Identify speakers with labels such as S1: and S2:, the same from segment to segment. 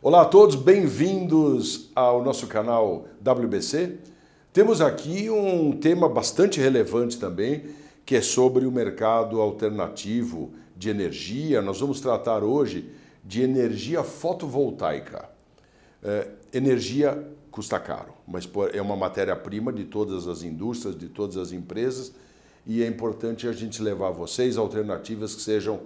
S1: Olá a todos, bem-vindos ao nosso canal WBC. Temos aqui um tema bastante relevante também, que é sobre o mercado alternativo de energia. Nós vamos tratar hoje de energia fotovoltaica. Energia custa caro, mas é uma matéria-prima de todas as indústrias, de todas as empresas, e é importante a gente levar a vocês alternativas que sejam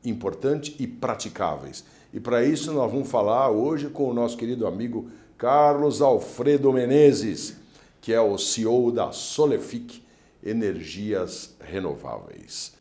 S1: importantes e praticáveis. E para isso nós vamos falar hoje com o nosso querido amigo Carlos Alfredo Menezes, que é o CEO da Solefic Energias Renováveis.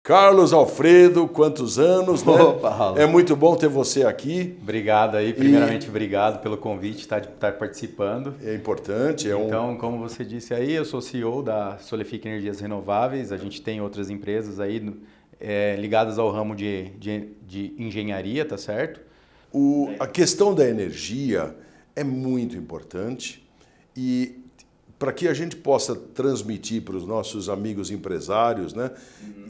S1: Carlos Alfredo, quantos anos, né?
S2: Opa,
S1: é muito bom ter você aqui.
S2: Obrigado aí, primeiramente obrigado pelo convite, estar participando.
S1: É importante.
S2: Então, como você disse aí, eu sou CEO da Solefic Energias Renováveis, a gente tem outras empresas aí ligadas ao ramo de engenharia, tá certo?
S1: A questão da energia é muito importante e para que a gente possa transmitir para os nossos amigos empresários, né?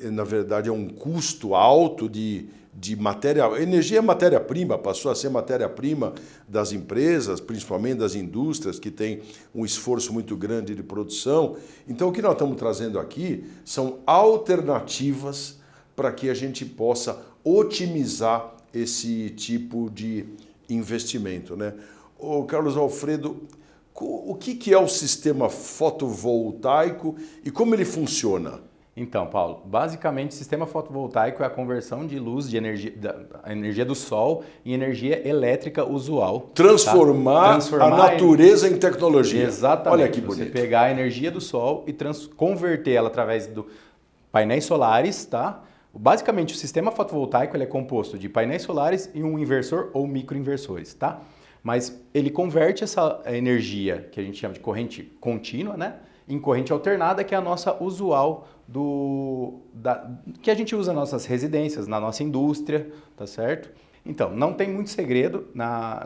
S1: Na verdade é um custo alto de matéria. A energia é matéria-prima, passou a ser matéria-prima das empresas, principalmente das indústrias, que têm um esforço muito grande de produção. Então o que nós estamos trazendo aqui são alternativas para que a gente possa otimizar esse tipo de investimento, né? Ô, Carlos Alfredo, o que é o sistema fotovoltaico e como ele funciona?
S2: Então, Paulo, basicamente o sistema fotovoltaico é a conversão de luz de energia, da energia do sol em energia elétrica usual.
S1: Transformar a natureza em tecnologia.
S2: Exatamente.
S1: Olha que bonito.
S2: Você pegar a energia do sol e converter ela através do painéis solares, tá? Basicamente, o sistema fotovoltaico ele é composto de painéis solares e um inversor ou microinversores, tá? Mas ele converte essa energia, que a gente chama de corrente contínua, né, em corrente alternada, que é a nossa usual que a gente usa nas nossas residências, na nossa indústria, tá certo? Então, não tem muito segredo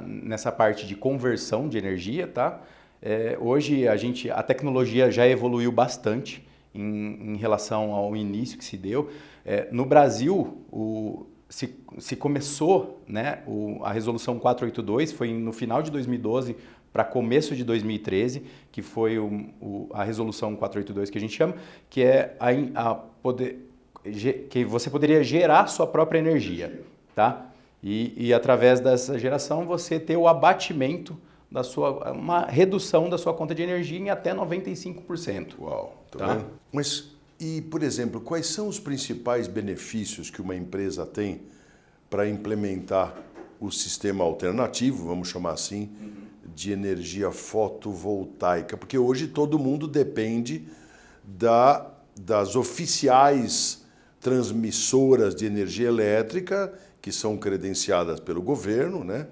S2: nessa parte de conversão de energia, tá? Hoje a tecnologia já evoluiu bastante em relação ao início que se deu. No Brasil, se começou, né, a resolução 482, foi no final de 2012 para começo de 2013, que foi a resolução 482 que a gente chama, que é que você poderia gerar sua própria energia, tá? E através dessa geração você ter o abatimento uma redução da sua conta de energia em até 95%.
S1: Uau, tá vendo? Mas, por exemplo, quais são os principais benefícios que uma empresa tem para implementar o sistema alternativo, vamos chamar assim, de energia fotovoltaica? Porque hoje todo mundo depende das oficiais transmissoras de energia elétrica, que são credenciadas pelo governo, né,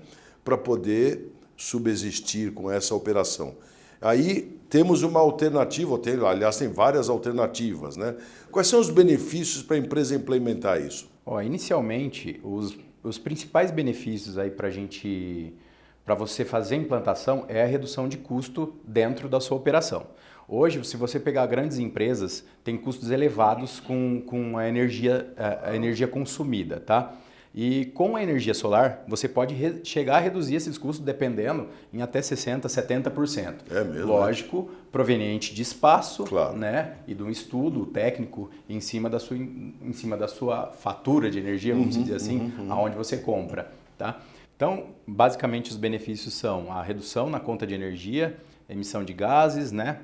S1: para poder subsistir com essa operação. Aí temos uma alternativa, aliás, tem várias alternativas, né? Quais são os benefícios para a empresa implementar isso?
S2: Inicialmente, os principais benefícios aí para você fazer a implantação é a redução de custo dentro da sua operação. Hoje, se você pegar grandes empresas, tem custos elevados com a energia consumida, tá? E com a energia solar, você pode chegar a reduzir esses custos dependendo em até 60%, 70%.
S1: É mesmo?
S2: Lógico, proveniente de espaço,
S1: claro,
S2: né? E de um estudo técnico em cima da sua fatura de energia, vamos dizer assim, aonde você compra, tá? Então, basicamente, os benefícios são a redução na conta de energia, emissão de gases, né?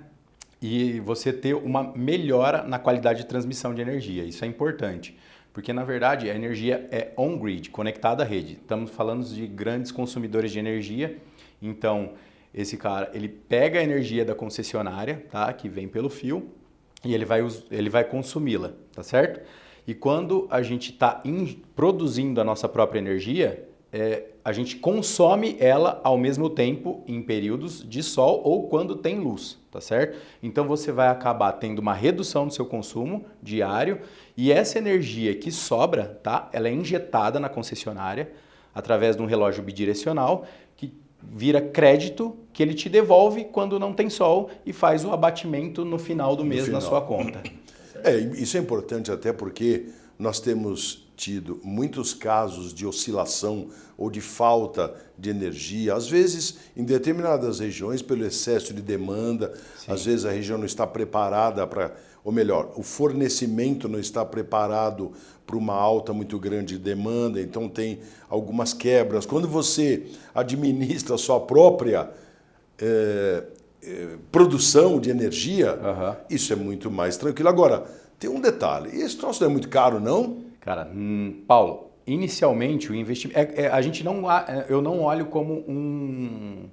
S2: E você ter uma melhora na qualidade de transmissão de energia. Isso é importante. Porque, na verdade, a energia é on-grid, conectada à rede. Estamos falando de grandes consumidores de energia. Então, esse cara, ele pega a energia da concessionária, tá? Que vem pelo fio, e ele vai consumi-la, tá certo? E quando a gente está produzindo a nossa própria energia, a gente consome ela ao mesmo tempo em períodos de sol ou quando tem luz, tá certo? Então você vai acabar tendo uma redução do seu consumo diário e essa energia que sobra, tá? Ela é injetada na concessionária através de um relógio bidirecional que vira crédito que ele te devolve quando não tem sol e faz o abatimento no final do mês na sua conta.
S1: Isso é importante até porque nós temos tido muitos casos de oscilação ou de falta de energia, às vezes em determinadas regiões pelo excesso de demanda, às vezes a região não está preparada para, ou melhor, o fornecimento não está preparado para uma alta muito grande de demanda, então tem algumas quebras. Quando você administra a sua própria produção de energia, isso é muito mais tranquilo. Agora, tem um detalhe, esse troço não é muito caro, não?
S2: Cara, Paulo, inicialmente o investimento, eu não olho como um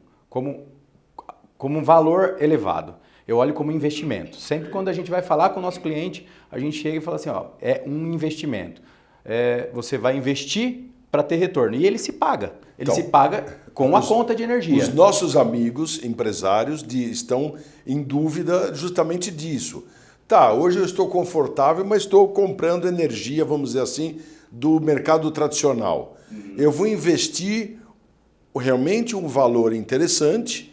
S2: valor elevado. Eu olho como investimento. Sempre quando a gente vai falar com o nosso cliente, a gente chega e fala assim, ó, é um investimento. Você vai investir para ter retorno. E ele se paga. Ele se paga com a conta de energia.
S1: Os nossos amigos empresários estão em dúvida justamente disso. Tá, hoje eu estou confortável, mas estou comprando energia, vamos dizer assim, do mercado tradicional. Eu vou investir realmente um valor interessante,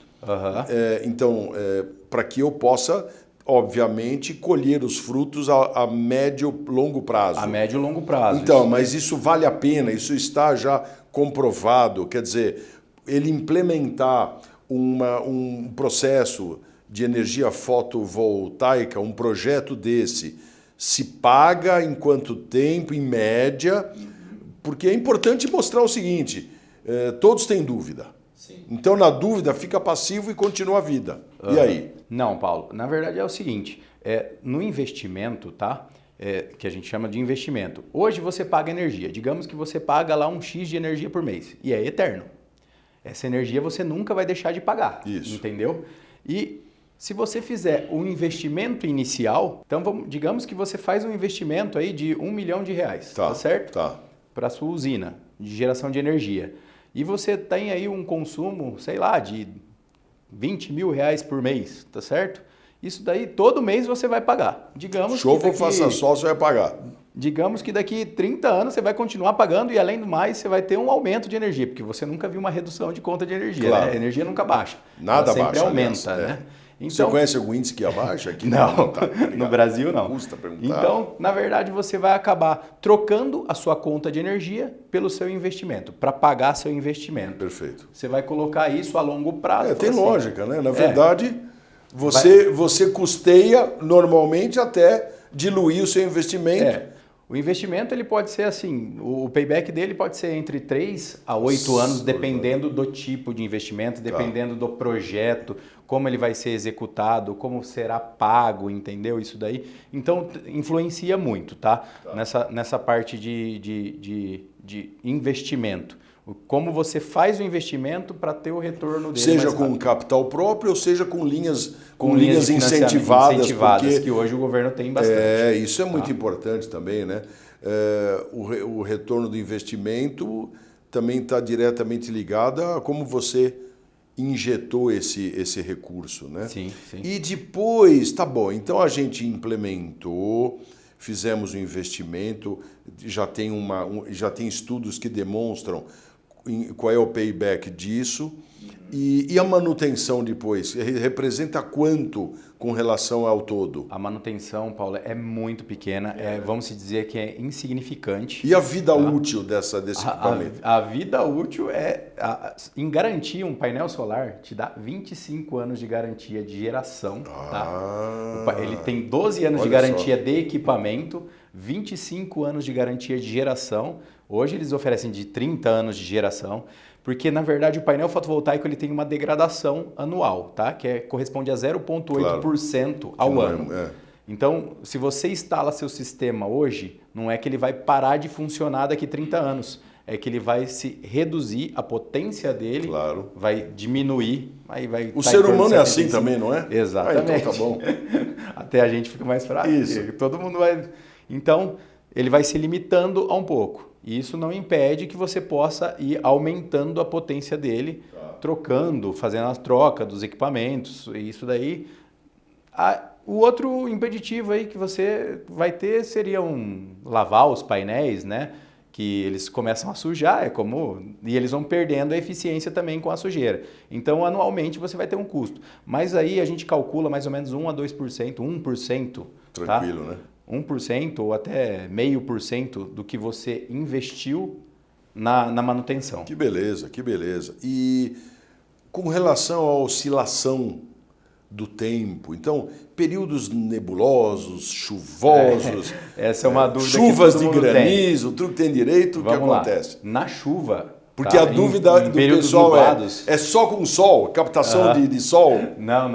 S1: para que eu possa, obviamente, colher os frutos a médio e longo prazo.
S2: A médio e longo prazo.
S1: Então, mas isso vale a pena, isso está já comprovado, quer dizer, ele implementar um processo de energia fotovoltaica, um projeto desse, se paga em quanto tempo, em média? Porque é importante mostrar o seguinte, todos têm dúvida. Sim. Então, na dúvida, fica passivo e continua a vida. E aí?
S2: Não, Paulo, na verdade é o seguinte, no investimento, tá? Que a gente chama de investimento. Hoje você paga energia, digamos que você paga lá um X de energia por mês, e é eterno. Essa energia você nunca vai deixar de pagar, entendeu? E se você fizer um investimento inicial, então digamos que você faz um investimento aí de R$1 milhão, tá certo?
S1: Tá.
S2: Para a sua usina de geração de energia. E você tem aí um consumo, sei lá, de R$20 mil por mês, tá certo? Isso daí todo mês você vai pagar. Digamos
S1: Chova ou faça sol, você vai pagar.
S2: Digamos que daqui 30 anos você vai continuar pagando e além do mais você vai ter um aumento de energia, porque você nunca viu uma redução de conta de energia,
S1: claro.
S2: né? A energia nunca baixa.
S1: Nada
S2: ela
S1: baixa.
S2: Sempre aumenta, né?
S1: Então, você conhece algum índice que abaixa? Aqui
S2: não,
S1: tá,
S2: no Brasil não.
S1: Custa perguntar.
S2: Então, na verdade, você vai acabar trocando a sua conta de energia pelo seu investimento, para pagar seu investimento.
S1: Perfeito.
S2: Você vai colocar isso a longo prazo.
S1: Tem lógica, né? Na verdade, você custeia normalmente até diluir o seu investimento.
S2: O investimento ele pode ser assim, o payback dele pode ser entre 3 a 8 anos, dependendo do tipo de investimento, dependendo do projeto, como ele vai ser executado, como será pago, entendeu? Isso daí. Então, influencia muito, tá? Nessa parte de investimento. Como você faz o investimento para ter o retorno dele.
S1: Seja com capital próprio ou seja com linhas incentivadas.
S2: Porque que hoje o governo tem bastante.
S1: Isso é muito importante também, né? O retorno do investimento também está diretamente ligado a como você injetou esse recurso, né?
S2: Sim.
S1: E depois, tá bom, então a gente implementou, fizemos um investimento, já tem estudos que demonstram qual é o payback disso e a manutenção depois representa quanto com relação ao todo?
S2: A manutenção, Paulo, é muito pequena, vamos dizer que é insignificante.
S1: E a vida útil desse equipamento?
S2: A vida útil em garantia, um painel solar te dá 25 anos de garantia de geração. Ele tem 12 anos de garantia de equipamento, 25 anos de garantia de geração. Hoje eles oferecem de 30 anos de geração, porque na verdade o painel fotovoltaico ele tem uma degradação anual, tá? Que corresponde a 0,8% ao ano. Então, se você instala seu sistema hoje, não é que ele vai parar de funcionar daqui 30 anos, é que ele vai se reduzir, a potência dele vai diminuir.
S1: O ser humano é assim também, não é?
S2: Exatamente.
S1: Então tá bom.
S2: Até a gente fica mais fraco.
S1: Isso.
S2: Todo mundo vai... Então, ele vai se limitando a um pouco. E isso não impede que você possa ir aumentando a potência dele, trocando, fazendo a troca dos equipamentos. E isso daí... O outro impeditivo aí que você vai ter seria lavar os painéis, né? que eles começam a sujar, e eles vão perdendo a eficiência também com a sujeira. Então, anualmente você vai ter um custo. Mas aí a gente calcula mais ou menos 1 a 2%, 1%.
S1: Tranquilo,
S2: tá?
S1: né?
S2: 1% ou até 0,5% do que você investiu na manutenção.
S1: Que beleza, que beleza. E com relação à oscilação do tempo, então, períodos nebulosos, chuvosos,
S2: essa é uma dúvida
S1: chuvas
S2: que todo
S1: de
S2: mundo
S1: granizo, tudo que tem direito, o que
S2: Vamos lá.
S1: acontece?
S2: Na chuva...
S1: Porque
S2: tá?
S1: a dúvida do pessoal é só com sol, captação de sol?
S2: Não.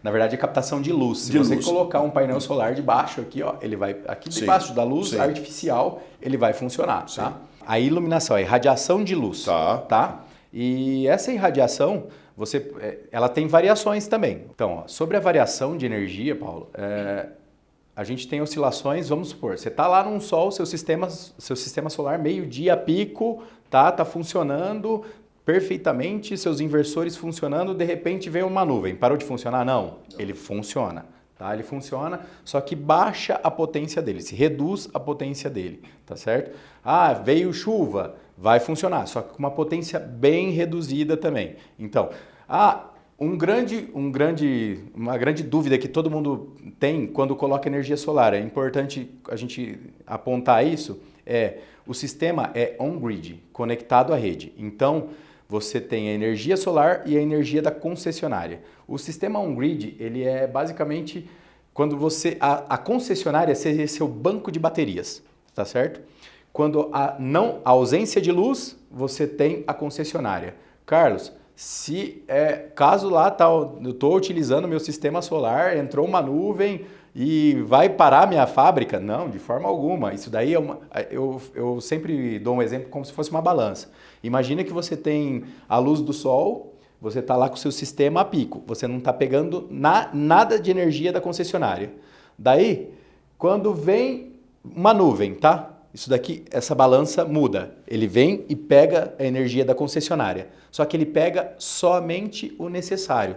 S2: Na verdade é captação de luz. Se você colocar um painel solar debaixo aqui, ó, ele vai aqui debaixo da luz artificial, ele vai funcionar, tá? A iluminação, a irradiação de luz, tá? E essa irradiação, ela tem variações também. Então, ó, sobre a variação de energia, Paulo, a gente tem oscilações, vamos supor, você está lá num sol, seu sistema solar, meio-dia, pico, tá funcionando perfeitamente, seus inversores funcionando, de repente vem uma nuvem. Parou de funcionar? Não, ele funciona. Tá? Ele funciona, só que baixa a potência dele, se reduz a potência dele, tá certo? Ah, veio chuva, vai funcionar, só que com uma potência bem reduzida também. Então, uma grande dúvida que todo mundo tem quando coloca energia solar, é importante a gente apontar isso, o sistema é on-grid, conectado à rede. Então, você tem a energia solar e a energia da concessionária. O sistema on-grid, ele é basicamente quando a concessionária seria seu banco de baterias, tá certo? Quando a ausência de luz, você tem a concessionária. Carlos, caso lá eu estou utilizando meu sistema solar, entrou uma nuvem e vai parar minha fábrica? Não, de forma alguma. Isso daí eu sempre dou um exemplo como se fosse uma balança. Imagina que você tem a luz do sol, você está lá com o seu sistema a pico, você não está pegando nada de energia da concessionária. Daí, quando vem uma nuvem, tá? Isso daqui, essa balança muda. Ele vem e pega a energia da concessionária. Só que ele pega somente o necessário.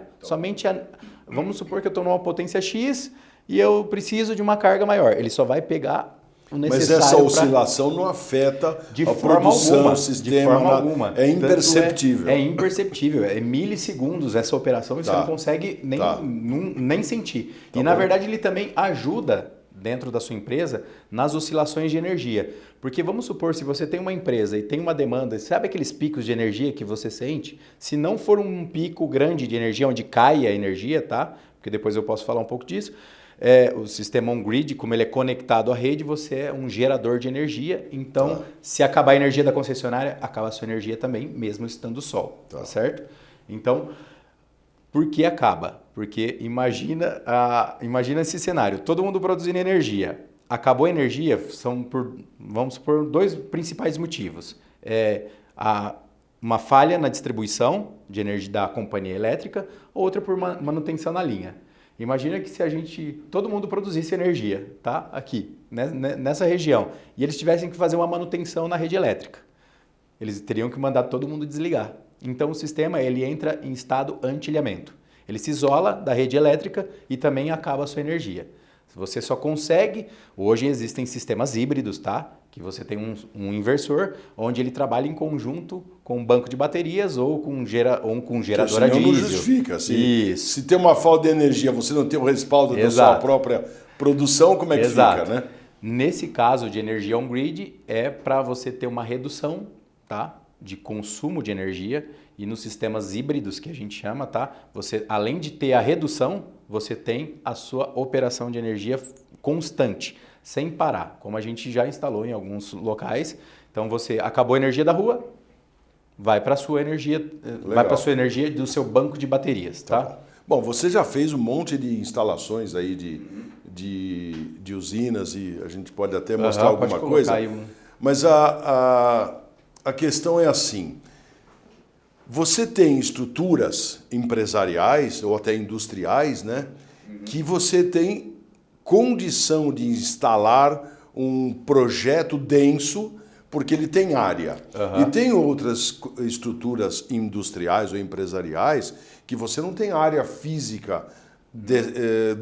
S2: Vamos supor que eu estou numa potência X e eu preciso de uma carga maior. Ele só vai pegar o necessário.
S1: Mas essa oscilação não afeta a produção, o sistema.
S2: De forma alguma.
S1: É imperceptível.
S2: É imperceptível. É milissegundos essa operação e você não consegue nem sentir. E na verdade ele também ajuda dentro da sua empresa nas oscilações de energia. Porque vamos supor, se você tem uma empresa e tem uma demanda, sabe aqueles picos de energia que você sente? Se não for um pico grande de energia, onde cai a energia, tá? Porque depois eu posso falar um pouco disso. O sistema on-grid, como ele é conectado à rede, você é um gerador de energia. Então, se acabar a energia da concessionária, acaba a sua energia também, mesmo estando sol, tá certo? Então, por que acaba? Porque imagina esse cenário, todo mundo produzindo energia. Acabou a energia, vamos supor, 2 principais motivos. Uma falha na distribuição de energia da companhia elétrica, outra por manutenção na linha. Imagina que se todo mundo produzisse energia, tá? Aqui, nessa região, e eles tivessem que fazer uma manutenção na rede elétrica. Eles teriam que mandar todo mundo desligar. Então o sistema ele entra em estado anti-ilhamento. Ele se isola da rede elétrica e também acaba a sua energia. Você só consegue... Hoje existem sistemas híbridos, tá? Que você tem um inversor, onde ele trabalha em conjunto com um banco de baterias ou com gerador a diesel.
S1: Não justifica. Se tem uma falta de energia, você não tem o respaldo da sua própria produção, como é que fica, né?
S2: Nesse caso de energia on-grid, é para você ter uma redução, tá? De consumo de energia, e nos sistemas híbridos que a gente chama, tá? Você, além de ter a redução, você tem a sua operação de energia constante, sem parar, como a gente já instalou em alguns locais. Então você acabou a energia da rua, vai para a sua energia, do seu banco de baterias, tá?
S1: Bom, você já fez um monte de instalações aí de usinas e a gente pode até mostrar alguma coisa. Mas a questão é assim, você tem estruturas empresariais ou até industriais, né, que você tem condição de instalar um projeto denso, porque ele tem área. E tem outras estruturas industriais ou empresariais que você não tem área física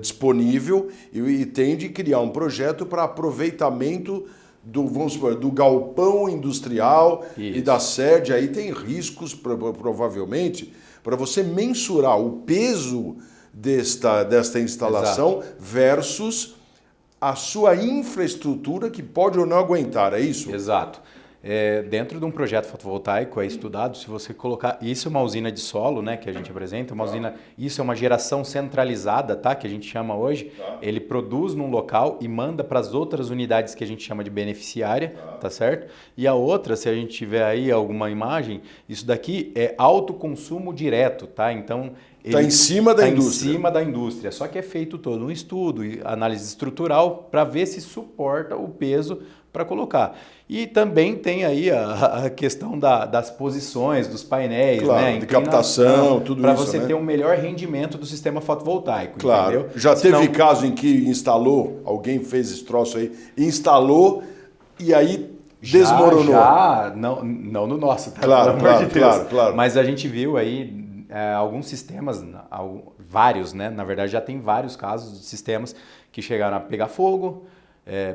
S1: disponível e tem de criar um projeto para aproveitamento vamos supor, do galpão industrial
S2: Isso.
S1: e da sede, aí tem riscos, provavelmente, para você mensurar o peso desta instalação versus a sua infraestrutura que pode ou não aguentar, é isso?
S2: Exato. Dentro de um projeto fotovoltaico é estudado, se você colocar, isso é uma usina de solo, né, que a gente apresenta, uma usina, isso é uma geração centralizada, tá, que a gente chama hoje, ele produz num local e manda para as outras unidades que a gente chama de beneficiária, tá certo? E a outra, se a gente tiver aí alguma imagem, isso daqui é autoconsumo direto, tá? Então,
S1: está em cima da indústria.
S2: Em cima da indústria, só que é feito todo um estudo, análise estrutural, para ver se suporta o peso para colocar. E também tem aí a questão das posições, dos painéis,
S1: claro,
S2: né?
S1: De captação, tudo isso,
S2: para você
S1: né?
S2: ter um melhor rendimento do sistema fotovoltaico,
S1: claro.
S2: Entendeu?
S1: Já teve caso em que instalou, alguém fez esse troço aí, instalou e aí desmoronou?
S2: Não no nosso, tá?
S1: Claro, claro.
S2: Mas a gente viu aí alguns sistemas, vários, né? Na verdade já tem vários casos de sistemas que chegaram a pegar fogo,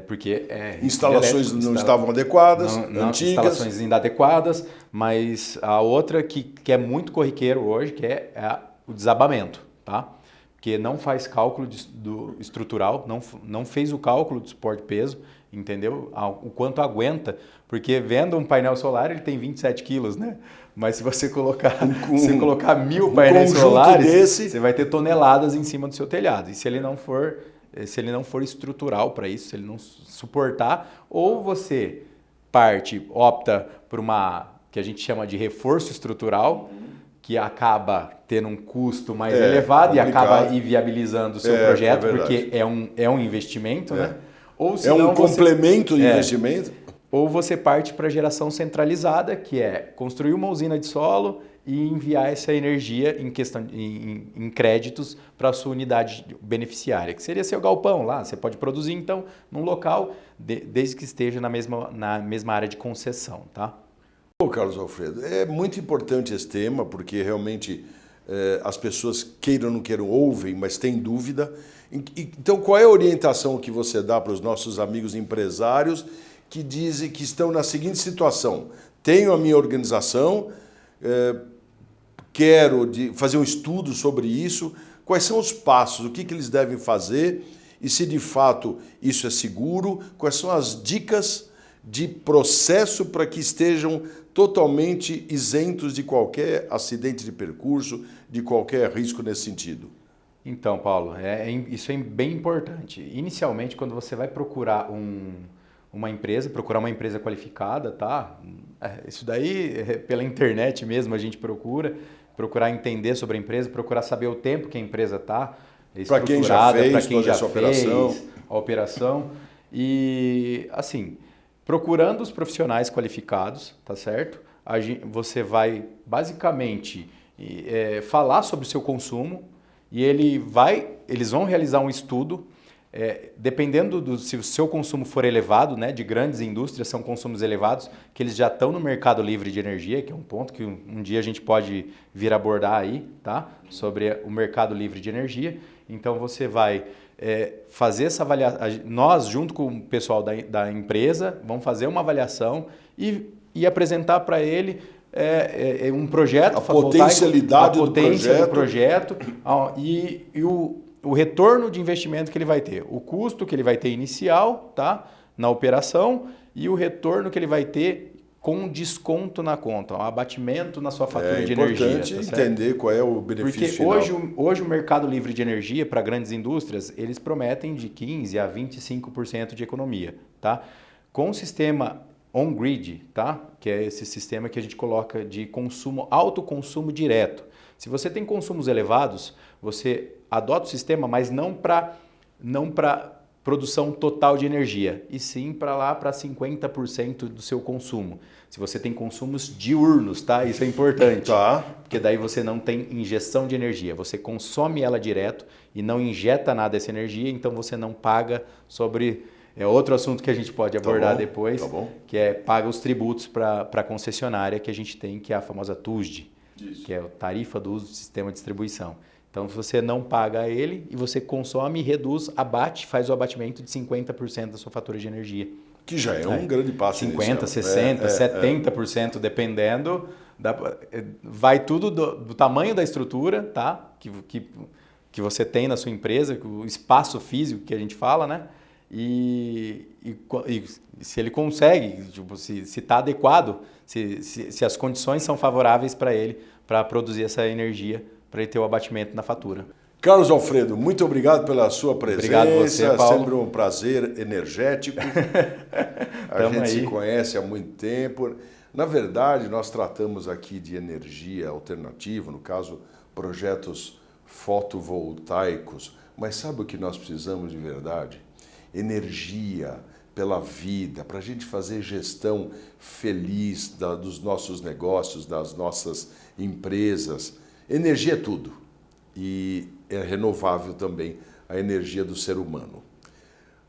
S2: porque
S1: instalações não estavam adequadas, antigas.
S2: Instalações inadequadas, mas a outra que é muito corriqueiro hoje, que é o desabamento, tá? Porque não faz cálculo do estrutural, não fez o cálculo do suporte peso, entendeu? O quanto aguenta, porque vendo um painel solar ele tem 27 quilos, né? Mas se você colocar, se colocar 1000 painéis solares, você vai ter toneladas em cima do seu telhado. E se ele não for estrutural para isso, se ele não suportar, ou você opta por uma que a gente chama de reforço estrutural, que acaba tendo um custo mais elevado complicado. E acaba inviabilizando o seu projeto, porque é um investimento, né?
S1: Ou senão complemento de investimento.
S2: Ou você parte para a geração centralizada, que é construir uma usina de solo e enviar essa energia em créditos para a sua unidade beneficiária, que seria seu galpão lá. Você pode produzir, então, num local, desde que esteja na mesma área de concessão, tá?
S1: Carlos Alfredo, é muito importante esse tema, porque realmente as pessoas queiram ou não queiram ouvem, mas têm dúvida. Então, qual é a orientação que você dá para os nossos amigos empresários que dizem que estão na seguinte situação: tenho a minha organização, quero fazer um estudo sobre isso, quais são os passos, o que eles devem fazer e se de fato isso é seguro, quais são as dicas de processo para que estejam totalmente isentos de qualquer acidente de percurso, de qualquer risco nesse sentido?
S2: Então, Paulo, isso é bem importante. Inicialmente, quando você vai procurar uma empresa qualificada, tá? Isso daí, pela internet mesmo, a gente procurar entender sobre a empresa, procurar saber o tempo que a empresa está estruturada, para quem já fez a operação. E, assim, procurando os profissionais qualificados, tá certo? Você vai, basicamente, falar sobre o seu consumo e eles vão realizar um estudo. Dependendo se o seu consumo for elevado, né, de grandes indústrias, são consumos elevados, que eles já estão no mercado livre de energia, que é um ponto que um dia a gente pode vir abordar aí, tá? Sobre o mercado livre de energia. Então você vai fazer essa avaliação, nós junto com o pessoal da empresa, vamos fazer uma avaliação e apresentar para ele um projeto,
S1: a potencialidade
S2: do projeto e o retorno de investimento que ele vai ter, o custo que ele vai ter inicial, tá, na operação e o retorno que ele vai ter com desconto na conta, um abatimento na sua fatura de energia.
S1: É importante entender qual é o benefício
S2: Porque
S1: final.
S2: Hoje o mercado livre de energia para grandes indústrias, eles prometem de 15% a 25% de economia, tá? Com o sistema on-grid, tá? Que é esse sistema que a gente coloca de autoconsumo direto. Se você tem consumos elevados, você adota o sistema, mas não para produção total de energia, e sim para 50% do seu consumo. Se você tem consumos diurnos, tá? Isso é importante.
S1: Tá.
S2: Porque daí você não tem injeção de energia, você consome ela direto e não injeta nada dessa energia, então você não paga sobre... É outro assunto que a gente pode abordar depois, que paga os tributos para a concessionária que a gente tem, que é a famosa TUSD, que é a tarifa do uso do sistema de distribuição. Então, você não paga ele e você consome, reduz, faz o abatimento de 50% da sua fatura de energia.
S1: Que já é um grande passo
S2: 50,
S1: inicial.
S2: 60, 70%, dependendo. Vai tudo do tamanho da estrutura, tá? Que você tem na sua empresa, o espaço físico que a gente fala, né? E se ele consegue, tipo, se está adequado, se as condições são favoráveis para ele, para produzir essa energia, para ele ter o abatimento na fatura.
S1: Carlos Alfredo, muito obrigado pela sua presença.
S2: Obrigado você, Paulo.
S1: Sempre um prazer energético. A gente se conhece há muito tempo. Na verdade, nós tratamos aqui de energia alternativa, no caso, projetos fotovoltaicos. Mas sabe o que nós precisamos de verdade? Energia pela vida, para a gente fazer gestão feliz dos nossos negócios, das nossas empresas. Energia é tudo. E é renovável também a energia do ser humano.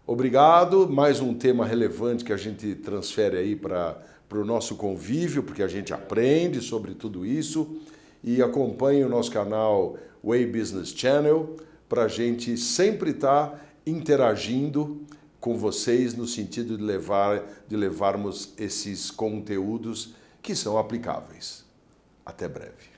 S1: Obrigado. Mais um tema relevante que a gente transfere aí para o nosso convívio, porque a gente aprende sobre tudo isso. E acompanhe o nosso canal Way Business Channel para a gente sempre estar interagindo com vocês no sentido de levarmos esses conteúdos que são aplicáveis. Até breve.